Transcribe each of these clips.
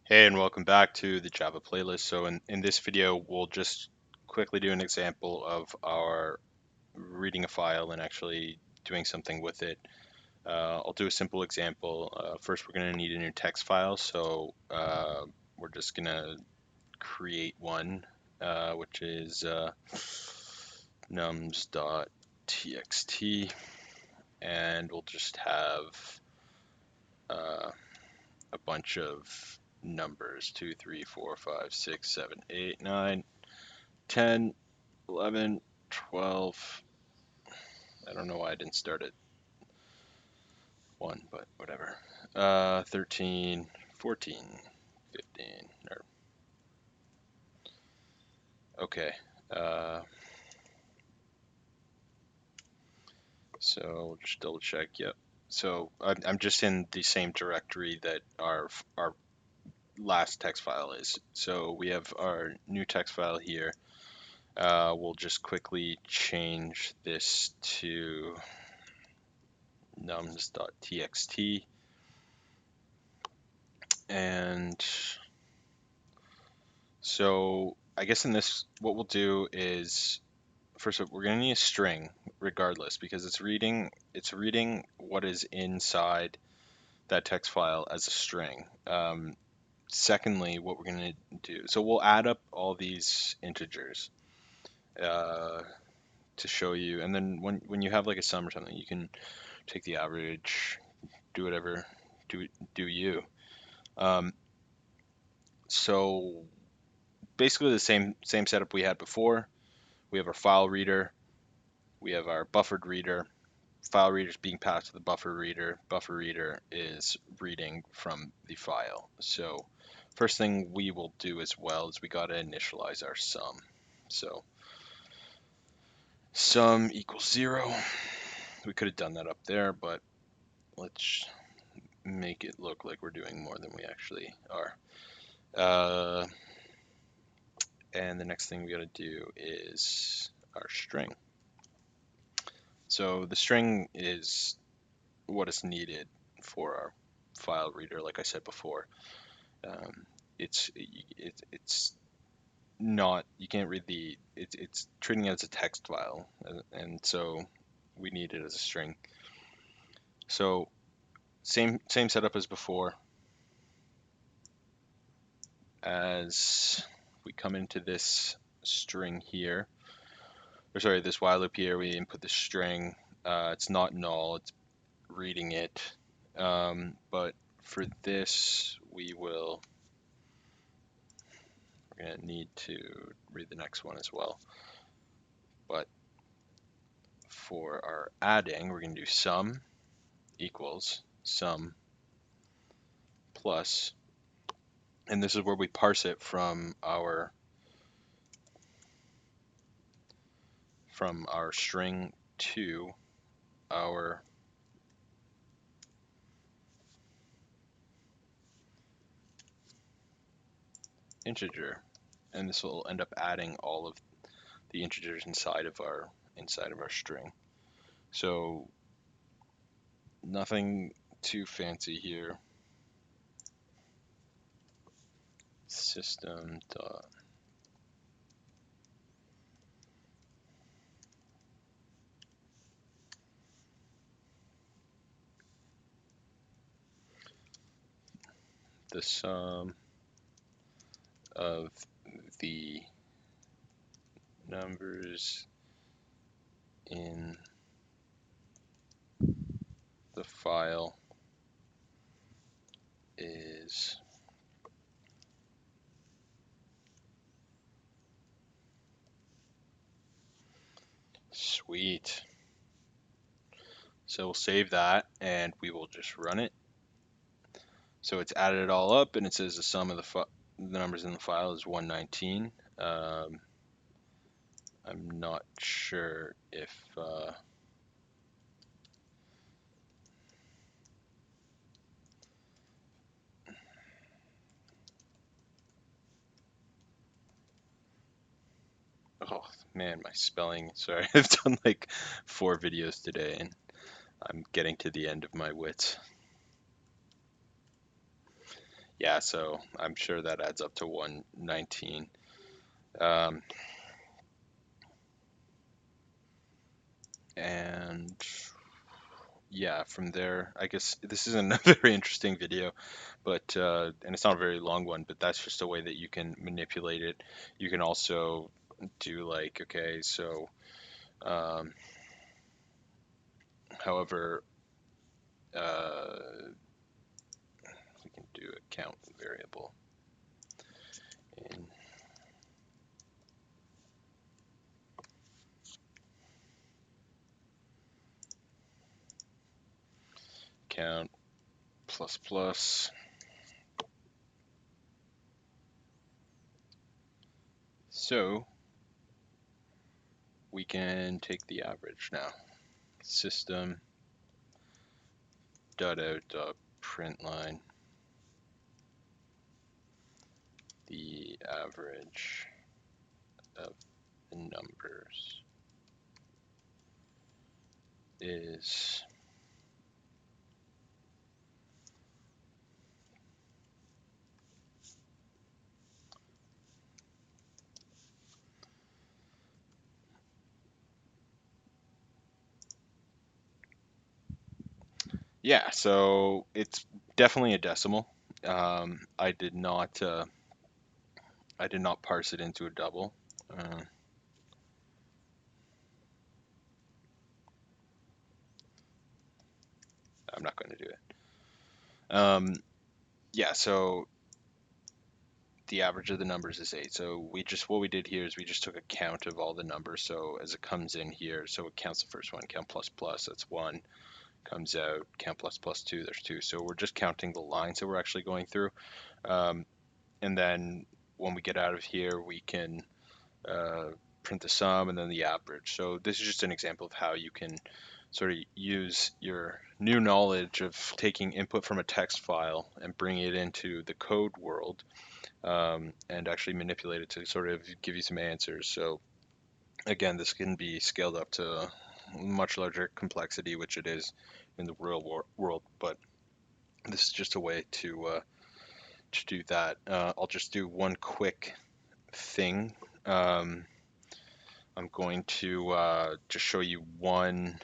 Hey, and welcome back to the Java playlist. So in this video, we'll just quickly do an example of our reading a file and actually doing something with it. I'll do a simple example. First, we're going to need a new text file. So we're just going to create one, which is nums.txt, and we'll just have uh, a bunch of numbers 2, 3, 4, 5, 6, 7, 8, 9, 10, 11, 12. I don't know why I didn't start at 1, but whatever. 13, 14, 15. Okay. Uh, so we'll just double check. Yep. So I'm just in the same directory that our last text file is. So we have our new text file here. We'll just quickly change this to nums.txt, and so I guess in this, what we'll do is first of all, we're going to need a string regardless because it's reading what is inside that text file as a string. Secondly, what we're going to do, so we'll add up all these integers uh, to show you, and then when you have like a sum or something, you can take the average, do whatever, do you. Um, so basically the same setup we had before. We have our file reader, we have our buffered reader. File reader is being passed to the buffer reader. Buffer reader is reading from the file. So first thing we will do as well is we got to initialize our sum. So sum equals 0. We could have done that up there, but let's make it look like we're doing more than we actually are. And the next thing we got to do is our string. So the string is what is needed for our file reader. Like I said before, um, it's not, you can't read it's treating it as a text file, and so we need it as a string. So same setup as before. As we come into this string here, or sorry, this while loop here, we input the string. It's not null, it's reading it. But for this, we're going to need to read the next one as well. But for our adding, we're going to do sum equals sum plus, and this is where we parse it from our string to our integer, and this will end up adding all of the integers inside of our string. So nothing too fancy here. System dot the sum of the numbers in the file is sweet. So we'll save that and we will just run it. So it's added it all up and it says the sum of the numbers in the file is 119. I'm not sure if oh man, my spelling, sorry, I've done like 4 videos today and I'm getting to the end of my wits. Yeah, so I'm sure that adds up to 119. Um, and yeah, from there, I guess this isn't a very interesting video, but and it's not a very long one, but that's just a way that you can manipulate it. You can also do like, okay, so um, however, we can do a count variable in count plus plus. So we can take the average now. System dot out dot print line the average of the numbers is yeah, so it's definitely a decimal. I did not parse it into a double. I'm not going to do it. Yeah, so the average of the numbers is 8. So what we did here is we just took a count of all the numbers. So as it comes in here, so it counts the first one, count plus plus, that's 1. Comes out, count plus plus 2, there's 2. So we're just counting the lines that we're actually going through. Um, and then when we get out of here, we can uh, print the sum and then the average. So this is just an example of how you can sort of use your new knowledge of taking input from a text file and bring it into the code world, and actually manipulate it to sort of give you some answers. So again, this can be scaled up to much larger complexity, which it is in the real world, but this is just a way to do that. I'll just do one quick thing. Um, I'm going to just show you one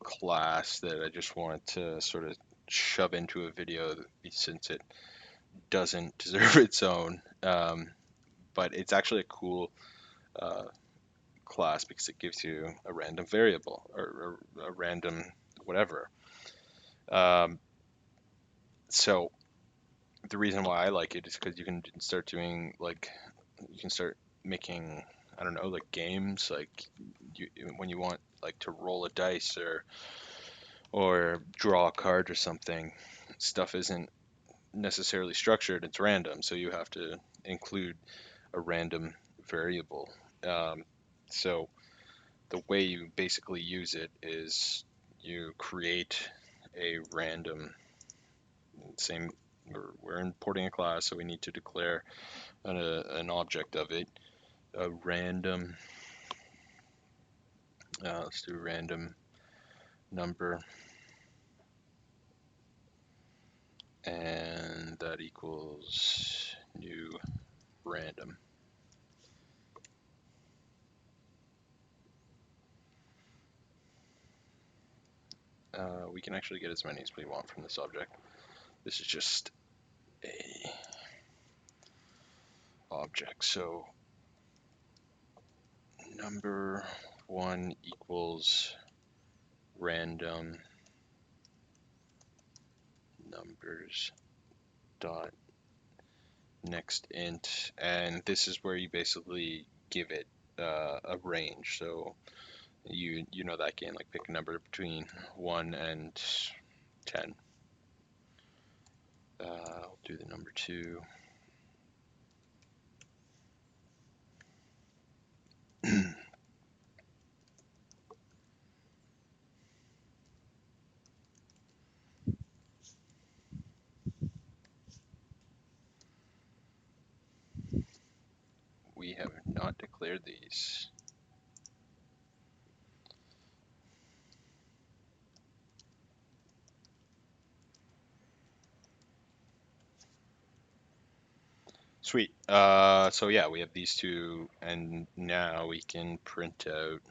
class that I just wanted to sort of shove into a video since it doesn't deserve its own. But it's actually a cool uh, class because it gives you a random variable or a random whatever. Um, so the reason why I like it is because you can start doing like you can start making, I don't know, like games, like when you want like to roll a dice or draw a card or something. Stuff isn't necessarily structured, it's random, so you have to include a random variable. So the way you basically use it is you create a random, same, we're importing a class, so we need to declare an object of it, a random, let's do a random number, and that equals new random. We can actually get as many as we want from this object. This is just a object. So number 1 equals random numbers dot next int, and this is where you basically give it a range. So you know that game, like pick a number between 1 and 10. I'll do the number 2. We have not declared these. Sweet. So yeah, we have these two, and now we can print out.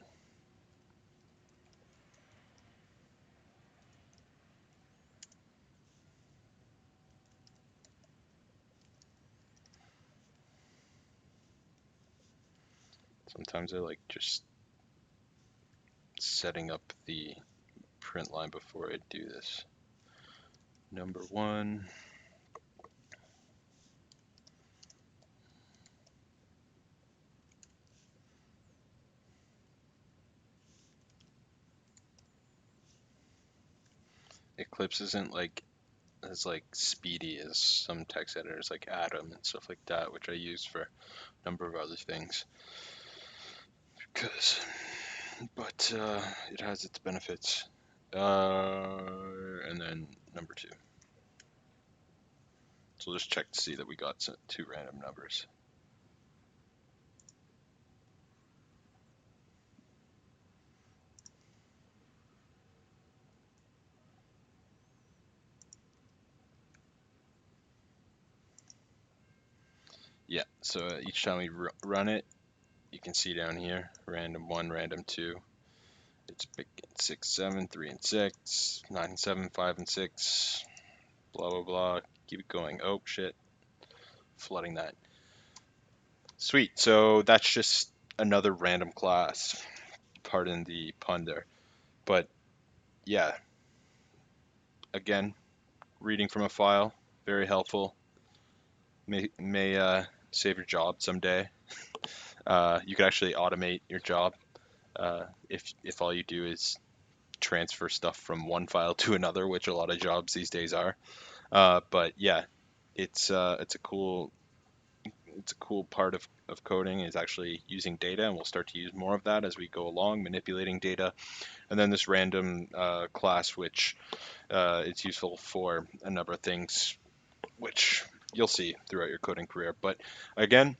Sometimes I like just setting up the print line before I do this. Number one. Eclipse isn't like as like speedy as some text editors like Atom and stuff like that, which I use for a number of other things. Because, but it has its benefits. And then number two. So we'll just check to see that we got two random numbers. Yeah, so each time we run it, you can see down here, random one, random two. It's big 6, 7, 3 and 6, 9 and 7, 5 and 6, blah blah blah. Keep it going. Oh shit, flooding that. Sweet. So that's just another random class. Pardon the pun there, but yeah. Again, reading from a file, very helpful. May save your job someday. You could actually automate your job if all you do is transfer stuff from one file to another, which a lot of jobs these days are. But yeah, it's a cool part of coding is actually using data, and we'll start to use more of that as we go along, manipulating data. And then this random class, which it's useful for a number of things, which you'll see throughout your coding career. But again,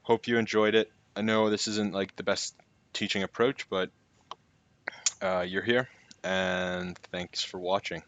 hope you enjoyed it. I know this isn't like the best teaching approach, but you're here, and thanks for watching.